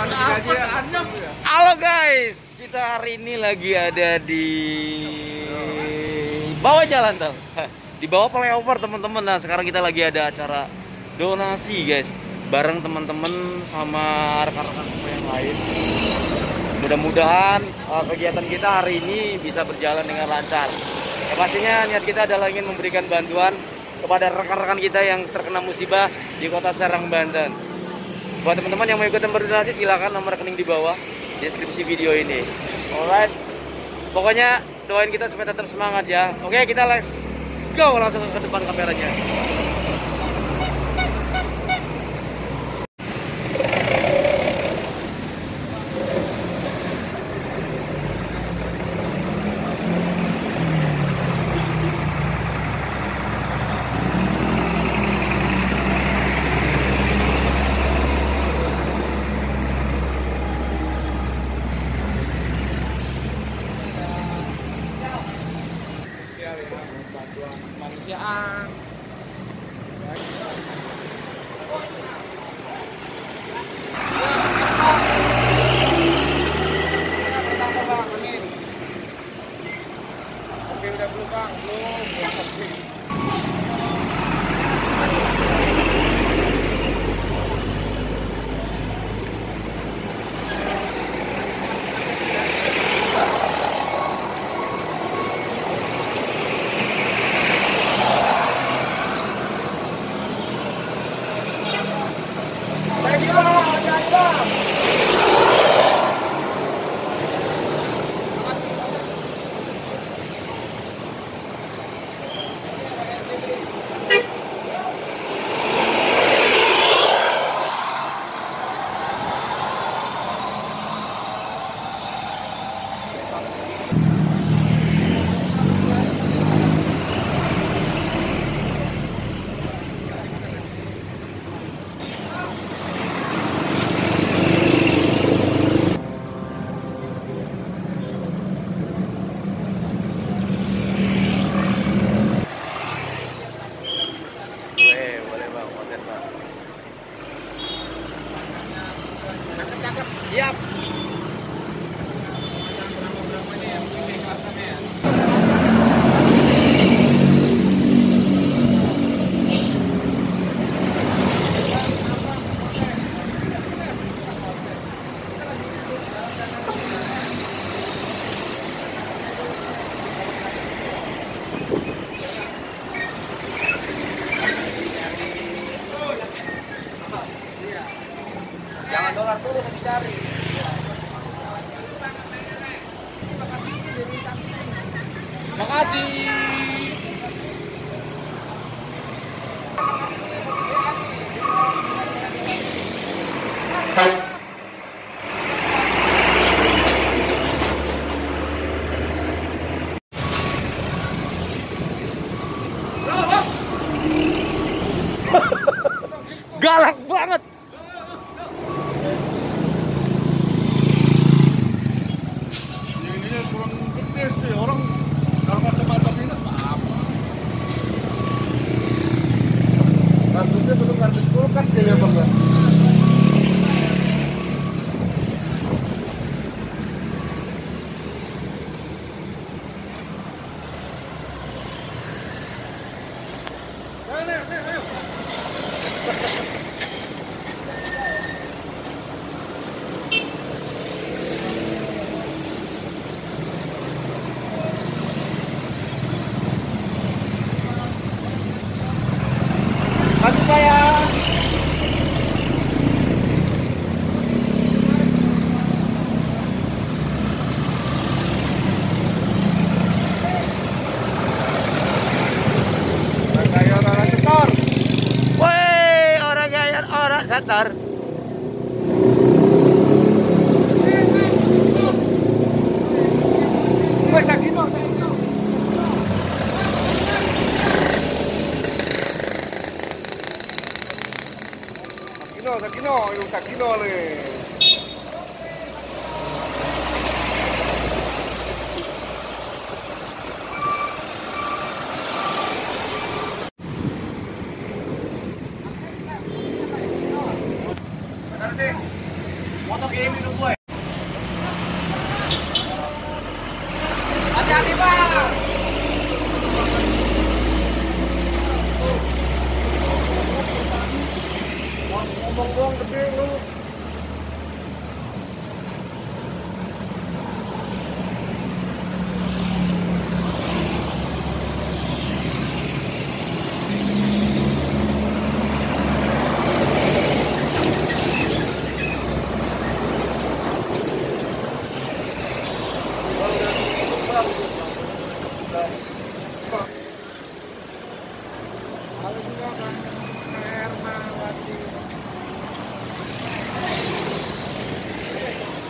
Halo guys, kita hari ini lagi ada di bawah jalan tau, di bawah flyover teman-teman. Nah sekarang kita lagi ada acara donasi guys, bareng teman-teman sama rekan-rekan yang lain. Mudah-mudahan kegiatan kita hari ini bisa berjalan dengan lancar. Ya, pastinya niat kita adalah ingin memberikan bantuan kepada rekan-rekan kita yang terkena musibah di kota Serang, Banten. Buat teman-teman yang mau ikutan berdonasi, silakan nomor rekening di bawah di deskripsi video ini. Alright, pokoknya doain kita supaya tetap semangat ya. Oke, kita let's go langsung ke depan kameranya. Bantuan kemanusiaan. Oke, udah belum Bang? Belum. Boleh Bang, konten Bang. Siap. Jangan dolar turun yang dicari. Makasih. Galak banget. Kurang gede sih orang kalau kacamata minus apa? Kardusnya belum kardus kulkas kayaknya Bang ya. Ayo. Masuk sayang. Orang setor. Woi, orang gaya orang setor. Wes Sakino. Sakino, yung Sakino le. Foto kirim itu gue. Hati-hati Bang. Ngomong doang gede lu.